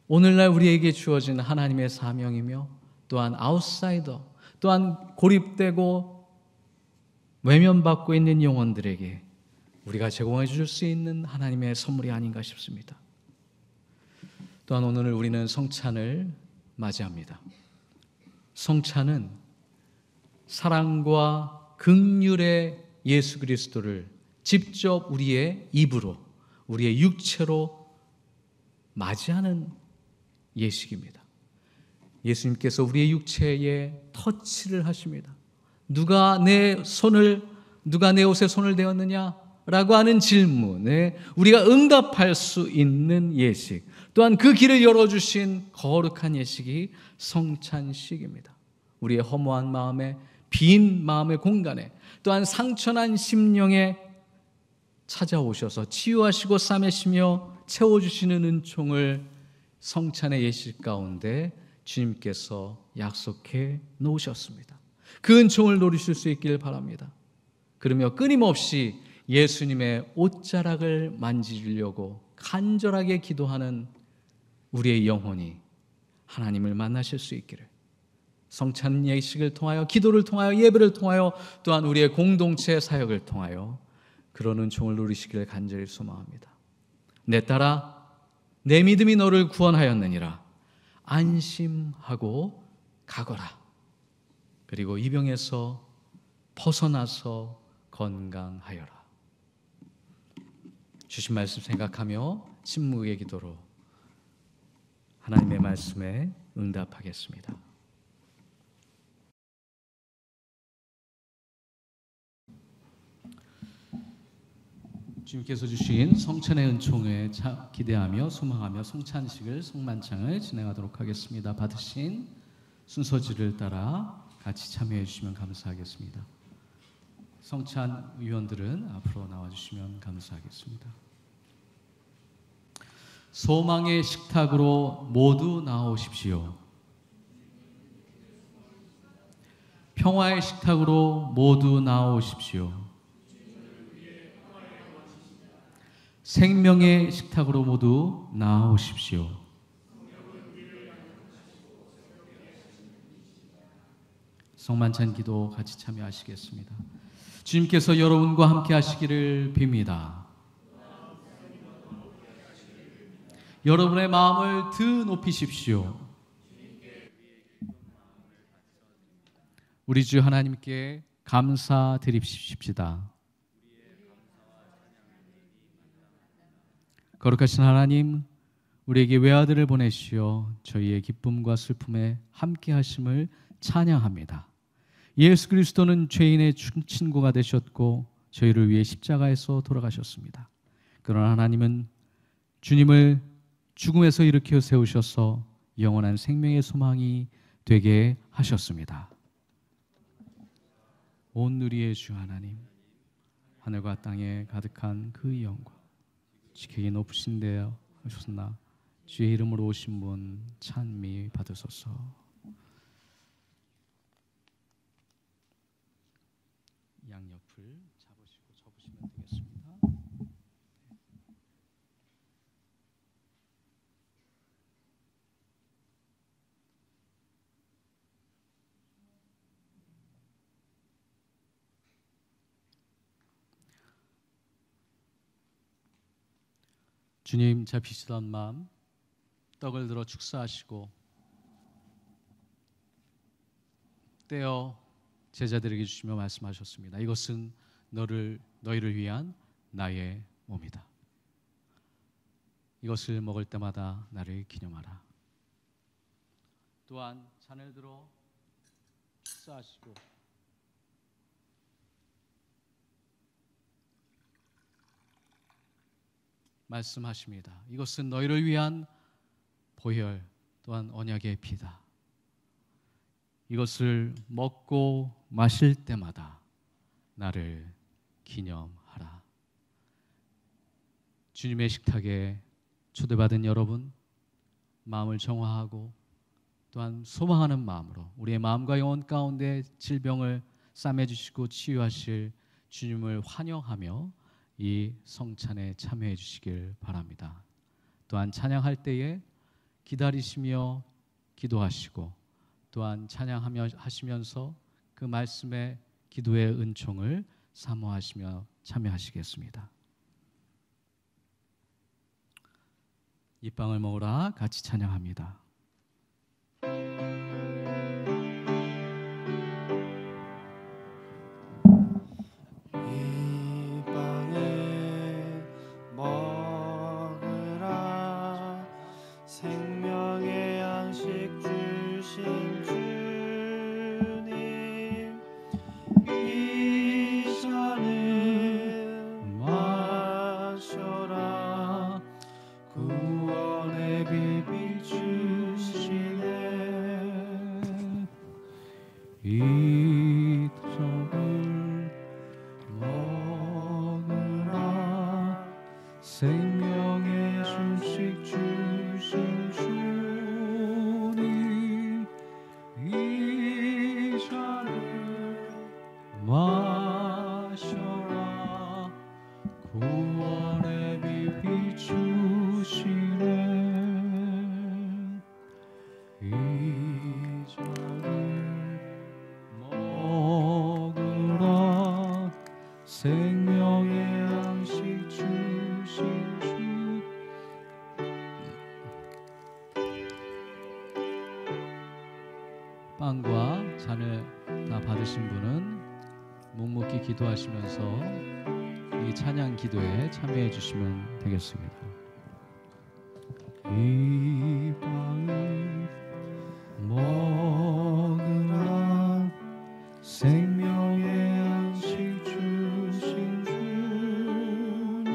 오늘날 우리에게 주어진 하나님의 사명이며 또한 아웃사이더, 또한 고립되고 외면받고 있는 영혼들에게 우리가 제공해 줄 수 있는 하나님의 선물이 아닌가 싶습니다. 또한 오늘 우리는 성찬을 맞이합니다. 성찬은 사랑과 긍휼의 예수 그리스도를 직접 우리의 입으로, 우리의 육체로 맞이하는 예식입니다. 예수님께서 우리의 육체에 터치를 하십니다. 누가 내 옷에 손을 대었느냐? 라고 하는 질문에 우리가 응답할 수 있는 예식, 또한 그 길을 열어주신 거룩한 예식이 성찬식입니다. 우리의 허무한 마음에, 빈 마음의 공간에, 또한 상처난 심령에 찾아오셔서 치유하시고 싸매시며 채워주시는 은총을 성찬의 예식 가운데 주님께서 약속해 놓으셨습니다. 그 은총을 누리실 수 있길 바랍니다. 그러며 끊임없이 예수님의 옷자락을 만지려고 간절하게 기도하는 우리의 영혼이 하나님을 만나실 수 있기를, 성찬 예식을 통하여, 기도를 통하여, 예배를 통하여, 또한 우리의 공동체 사역을 통하여 그런 은총을 누리시기를 간절히 소망합니다. 내 딸아, 내 믿음이 너를 구원하였느니라. 안심하고 가거라. 그리고 이 병에서 벗어나서 건강하여라. 주신 말씀 생각하며 침묵의 기도로 하나님의 말씀에 응답하겠습니다. 주님께서 주신 성찬의 은총에 기대하며 소망하며 성찬식을, 성만찬을 진행하도록 하겠습니다. 받으신 순서지를 따라 같이 참여해 주시면 감사하겠습니다. 성찬 위원들은 앞으로 나와주시면 감사하겠습니다. 소망의 식탁으로 모두 나오십시오. 평화의 식탁으로 모두 나오십시오. 생명의 식탁으로 모두 나오십시오. 성만찬 기도 같이 참여하시겠습니다. 주님께서 여러분과 함께 하시기를 빕니다. 여러분의 마음을 드 높이십시오. 우리 주 하나님께 감사드립시다. 거룩하신 하나님, 우리에게 외아들을 보내시어 저희의 기쁨과 슬픔에 함께 하심을 찬양합니다. 예수 그리스도는 죄인의 친구가 되셨고 저희를 위해 십자가에서 돌아가셨습니다. 그러나 하나님은 주님을 죽음에서 일으켜 세우셔서 영원한 생명의 소망이 되게 하셨습니다. 온 누리의 주 하나님, 하늘과 땅에 가득한 그 영광, 지극히 높으신 데에 하셨으나 주의 이름으로 오신 분 찬미 받으소서. 양옆을 잡으시고 접으시면 되겠습니다. 주님 잡히시던 마음, 떡을 들어 축사하시고 떼어 제자들에게 주시며 말씀하셨습니다. 이것은 너희를 위한 나의 몸이다. 이것을 먹을 때마다 나를 기념하라. 또한 잔을 들어 축사하시고 말씀하십니다. 이것은 너희를 위한 보혈 또한 언약의 피다. 이것을 먹고 마실 때마다 나를 기념하라. 주님의 식탁에 초대받은 여러분, 마음을 정화하고 또한 소망하는 마음으로 우리의 마음과 영혼 가운데 질병을 싸매주시고 치유하실 주님을 환영하며 이 성찬에 참여해 주시길 바랍니다. 또한 찬양할 때에 기다리시며 기도하시고 또한 찬양하시면서 그 말씀의 기도의 은총을 사모하시며 참여하시겠습니다. 이 빵을 먹으라 같이 찬양합니다.
구원의
빵과 잔을 다 받으신 분은 묵묵히 기도하시면서 이 찬양 기도에 참여해 주시면 되겠습니다. 이 빵을 먹으라 생명의 양식 주신 주님,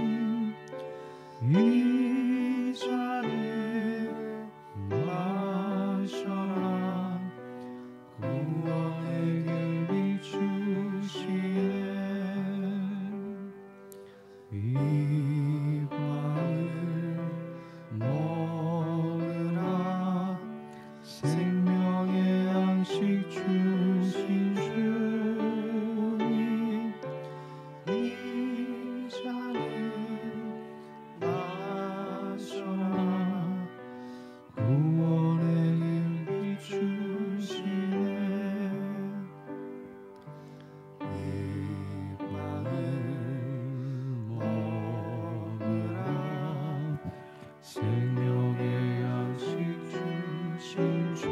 이 잔을 마셔라 구원의 길 비추시네. 이 빵을 먹으라 생명의 양식 주신 주님, 이 잔을 마셔라 구원의 길 비추시네. 이 빵을 먹으라 생명의 양식 주신 주님,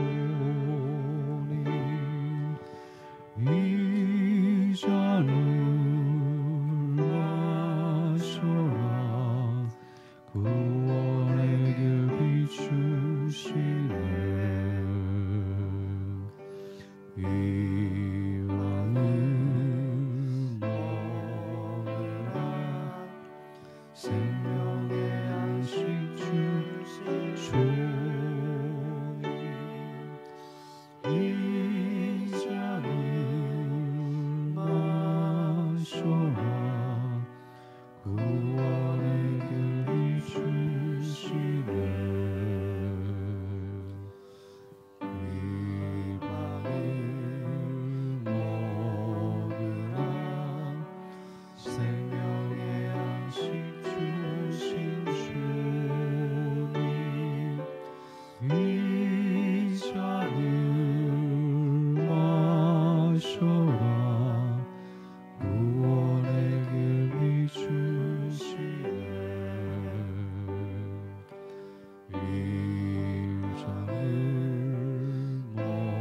이 잔을 마셔라 구원의 길 비추시네. 이 왕을 먹으라 생명의 양식 주신 주님, 이 잔을 마셔라 구원의 길 비추시네. 이 빵을 먹으라 생명의 양식 주신 주님, 이 잔을 마셔라 구원의 길 비추시네. 이 잔을 먹으라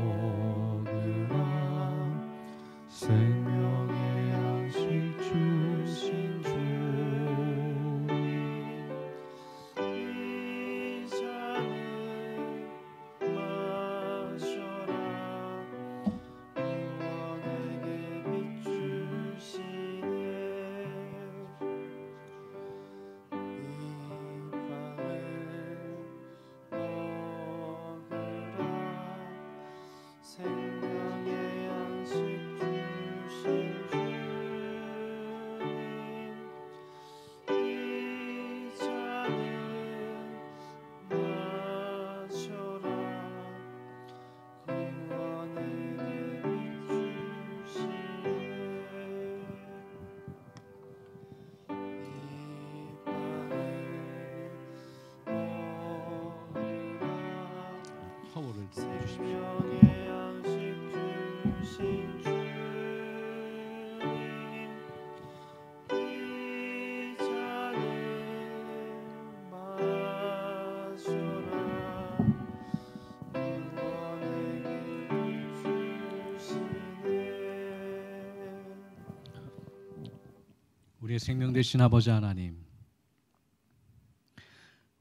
생명의 양식 주신 주님, 이 잔을 마셔라 구원의 길 비추시네. 이 허물을 우리의 생명 되신 아버지 하나님,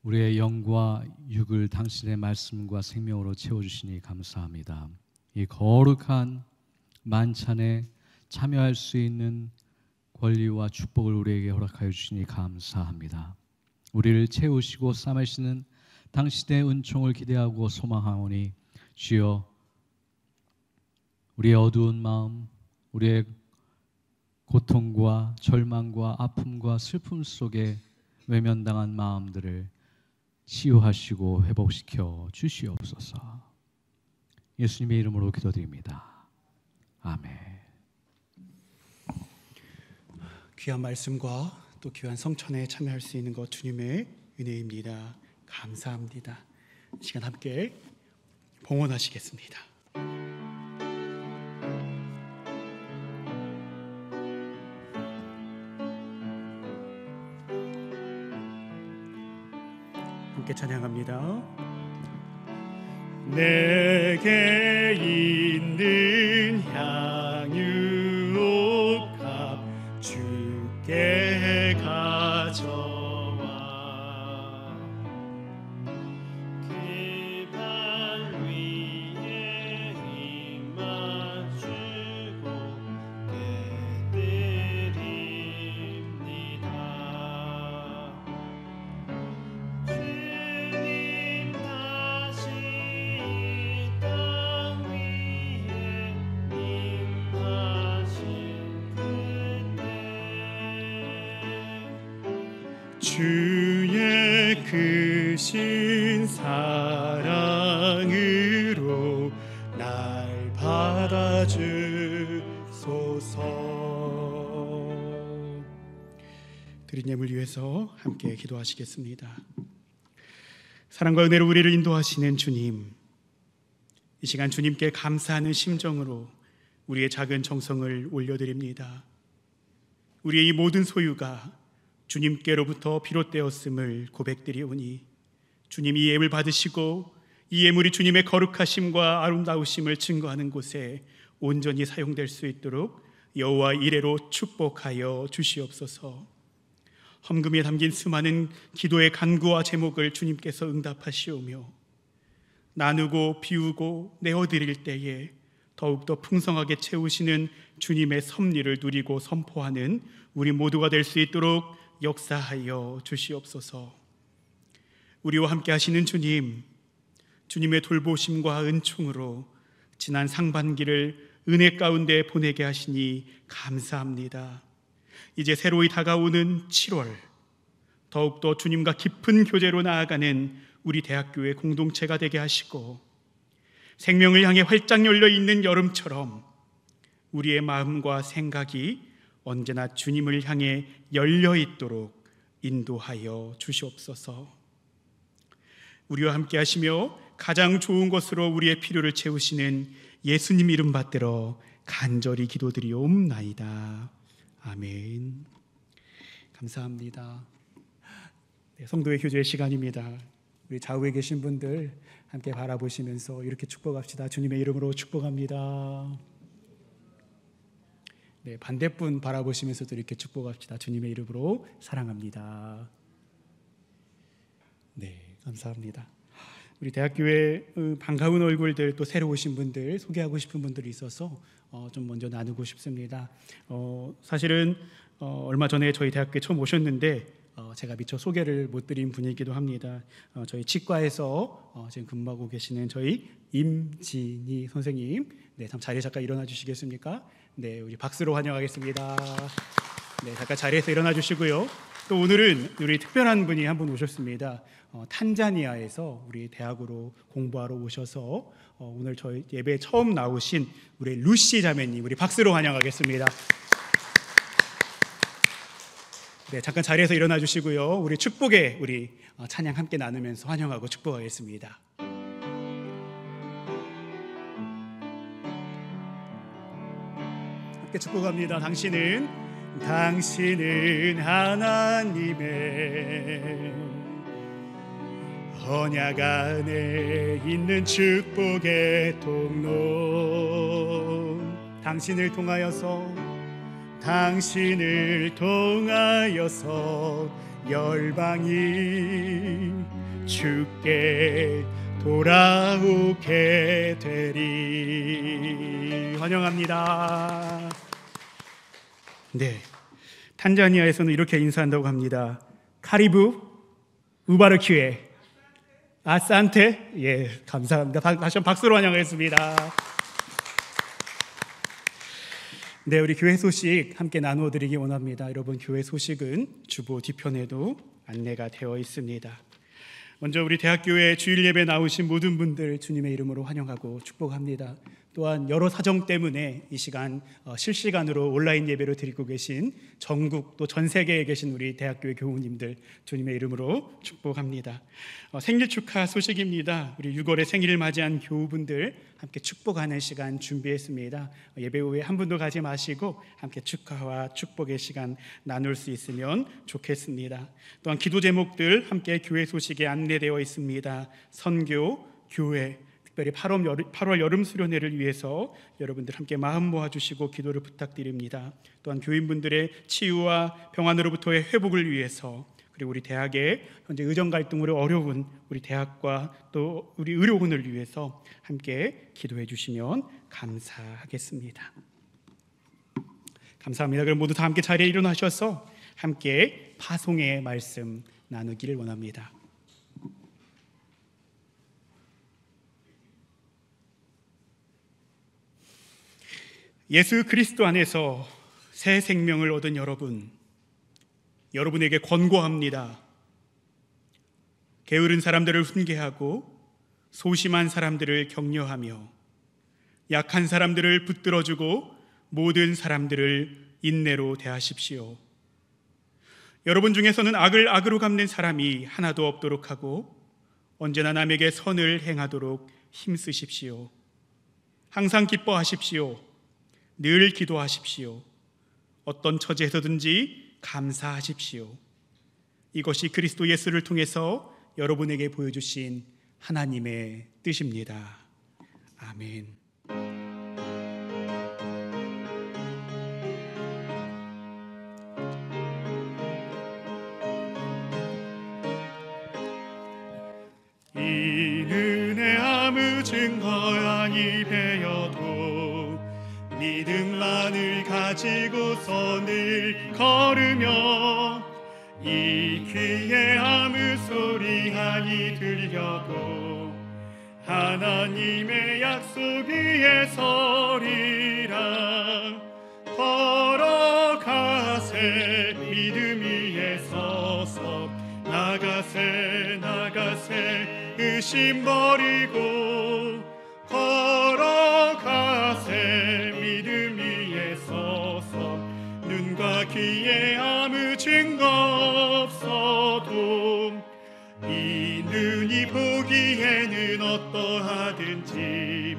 우리의 영과 육을 당신의 말씀과 생명으로 채워주시니 감사합니다. 이 거룩한 만찬에 참여할 수 있는 권리와 축복을 우리에게 허락하여 주시니 감사합니다. 우리를 채우시고 삼으시는 당신의 은총을 기대하고 소망하오니 주여, 우리의 어두운 마음, 우리의 고통과 절망과 아픔과 슬픔 속에 외면당한 마음들을 치유하시고 회복시켜 주시옵소서. 예수님의 이름으로 기도드립니다. 아멘.
귀한 말씀과 또 귀한 성찬에 참여할 수 있는 것 주님의 은혜입니다. 감사합니다. 이 시간 함께 봉헌하시겠습니다. 함께 찬양합니다.
내게 향유 옥합 주께 가져와 기반 위에 임하주고 깨드립니다. 주님 다시 이 땅 위에 임하실 그때 주의 크신 사랑으로 날 받아주소서.
드린 예물 위해서 함께 기도하시겠습니다. 사랑과 은혜로 우리를 인도하시는 주님, 이 시간 주님께 감사하는 심정으로 우리의 작은 정성을 올려드립니다. 우리의 이 모든 소유가 주님께로부터 비롯되었음을 고백드리오니 주님 이 예물 받으시고 이 예물이 주님의 거룩하심과 아름다우심을 증거하는 곳에 온전히 사용될 수 있도록 여호와 이레로 축복하여 주시옵소서. 헌금에 담긴 수많은 기도의 간구와 제목을 주님께서 응답하시오며 나누고 비우고 내어드릴 때에 더욱더 풍성하게 채우시는 주님의 섭리를 누리고 선포하는 우리 모두가 될 수 있도록 역사하여 주시옵소서. 우리와 함께 하시는 주님, 주님의 돌보심과 은총으로 지난 상반기를 은혜 가운데 보내게 하시니 감사합니다. 이제 새로이 다가오는 7월, 더욱더 주님과 깊은 교제로 나아가는 우리 대학교의 공동체가 되게 하시고 생명을 향해 활짝 열려있는 여름처럼 우리의 마음과 생각이 언제나 주님을 향해 열려있도록 인도하여 주시옵소서. 우리와 함께 하시며 가장 좋은 것으로 우리의 필요를 채우시는 예수님 이름 받들어 간절히 기도드리옵나이다. 아멘. 감사합니다. 네, 성도의 교제의 시간입니다. 우리 좌우에 계신 분들 함께 바라보시면서 이렇게 축복합시다. 주님의 이름으로 축복합니다. 네, 반대분 바라보시면서도 이렇게 축복합시다. 주님의 이름으로 사랑합니다. 네, 감사합니다. 우리 대학교에 반가운 얼굴들, 또 새로 오신 분들, 소개하고 싶은 분들이 있어서 좀 먼저 나누고 싶습니다. 사실은 얼마 전에 저희 대학교에 처음 오셨는데 제가 미처 소개를 못 드린 분이기도 합니다. 저희 치과에서 지금 근무하고 계시는 저희 임진희 선생님, 네, 잠깐 자리에 잠깐 일어나 주시겠습니까? 네, 우리 박수로 환영하겠습니다. 네, 잠깐 자리에서 일어나 주시고요. 또 오늘은 우리 특별한 분이 한 분 오셨습니다. 탄자니아에서 우리 대학으로 공부하러 오셔서 오늘 저희 예배에 처음 나오신 우리 루시 자매님, 우리 박수로 환영하겠습니다. 네, 잠깐 자리에서 일어나 주시고요. 우리 축복의 우리 찬양 함께 나누면서 환영하고 축복하겠습니다. 함께 축복합니다. 당신은 하나님의 언약 안에 있는 축복의 통로. 당신을 통하여서 열방이 주께 돌아오게 되리. 환영합니다. 네, 탄자니아에서는 이렇게 인사한다고 합니다. 카리브 우바르큐에 아산테. 예, 감사합니다. 다시 한번 박수로 환영하겠습니다. 네, 우리 교회 소식 함께 나누어 드리기 원합니다. 여러분, 교회 소식은 주보 뒤편에도 안내가 되어 있습니다. 먼저 우리 대학교에 주일 예배 나오신 모든 분들 주님의 이름으로 환영하고 축복합니다. 또한 여러 사정 때문에 이 시간 실시간으로 온라인 예배를 드리고 계신 전국 또 전 세계에 계신 우리 대학교의 교우님들 주님의 이름으로 축복합니다. 생일 축하 소식입니다. 우리 6월에 생일을 맞이한 교우분들 함께 축복하는 시간 준비했습니다. 예배 후에 한 분도 가지 마시고 함께 축하와 축복의 시간 나눌 수 있으면 좋겠습니다. 또한 기도 제목들 함께 교회 소식에 안내되어 있습니다. 선교, 교회, 특별히 8월 여름 수련회를 위해서 여러분들 함께 마음 모아주시고 기도를 부탁드립니다. 또한 교인분들의 치유와 평안으로부터의 회복을 위해서, 그리고 우리 대학의 현재 의정 갈등으로 어려운 우리 대학과 또 우리 의료원을 위해서 함께 기도해 주시면 감사하겠습니다. 감사합니다. 그럼 모두 다 함께 자리에 일어나셔서 함께 파송의 말씀 나누기를 원합니다. 예수 그리스도 안에서 새 생명을 얻은 여러분에게 권고합니다. 게으른 사람들을 훈계하고 소심한 사람들을 격려하며 약한 사람들을 붙들어주고 모든 사람들을 인내로 대하십시오. 여러분 중에서는 악을 악으로 갚는 사람이 하나도 없도록 하고 언제나 남에게 선을 행하도록 힘쓰십시오. 항상 기뻐하십시오. 늘 기도하십시오. 어떤 처지에서든지 감사하십시오. 이것이 그리스도 예수를 통해서 여러분에게 보여주신 하나님의 뜻입니다. 아멘.
이 은혜 아무 증거 아니 배여도 믿음만을 가지고서 늘 걸으며 이 귀에 아무 소리 아니 들려도 하나님의 약속 위에 서리라. 걸어가세 믿음 위에 서서 나가세 의심 버리고 걸어가세 믿음 위에 서서 눈과 귀에 아무 증거 없어도 이 눈이 보기에는 어떠하든지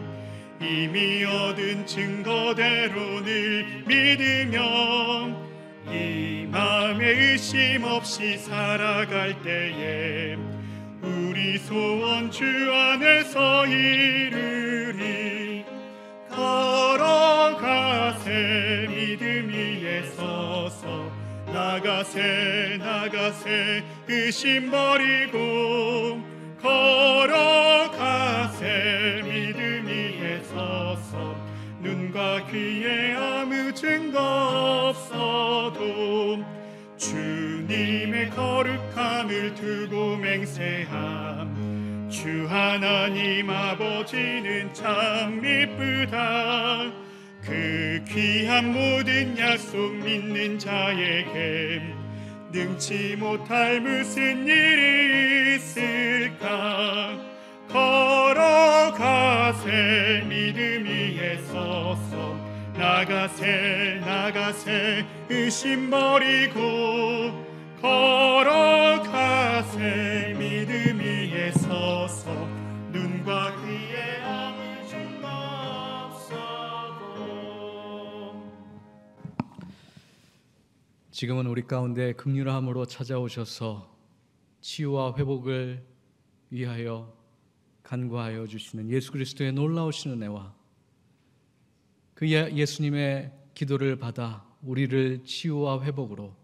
이미 얻은 증거대로 늘 믿으며 이 마음에 의심 없이 살아갈 때에 우리 소원 주 안에서 이루리. 걸어가세 믿음 위에 서서 나가세 의심 버리고 걸어가세 믿음 위에 서서 눈과 귀에 아무 증거 없어도 주님의 거룩함을 두고 맹세함. 주 하나님 아버지는 참 미쁘다. 그 귀한 모든 약속 믿는 자에게 능치 못할 무슨 일이 있을까. 걸어가세 믿음 위에 서서 나가세 의심 버리고 걸어가세 믿음 위에 서서 눈과 귀에 아무 증거 없어도.
지금은 우리 가운데 긍휼함으로 찾아오셔서 치유와 회복을 위하여 간구하여 주시는 예수 그리스도의 놀라우신 은혜와 그 예수님의 기도를 받아 우리를 치유와 회복으로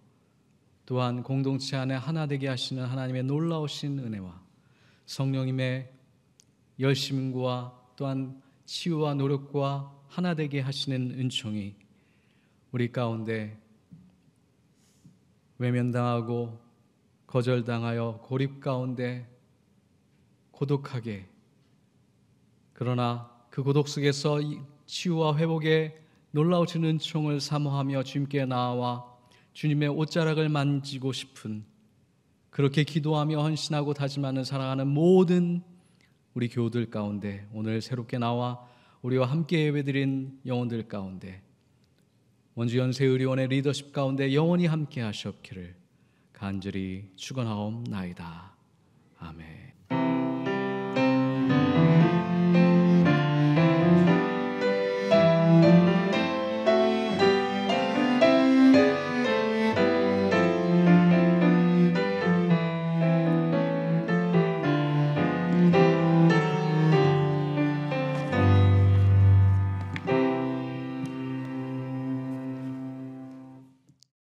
또한 공동체 안에 하나 되게 하시는 하나님의 놀라우신 은혜와 성령님의 열심과 또한 치유와 노력과 하나 되게 하시는 은총이 우리 가운데 외면당하고 거절당하여 고립 가운데 고독하게, 그러나 그 고독 속에서 치유와 회복의 놀라우신 은총을 사모하며 주님께 나아와 주님의 옷자락을 만지고 싶은, 그렇게 기도하며 헌신하고 다짐하는 사랑하는 모든 우리 교우들 가운데 오늘 새롭게 나와 우리와 함께 예배드린 영혼들 가운데 원주연세의료원의 리더십 가운데 영원히 함께 하시옵기를 간절히 축원하옵나이다. 아멘.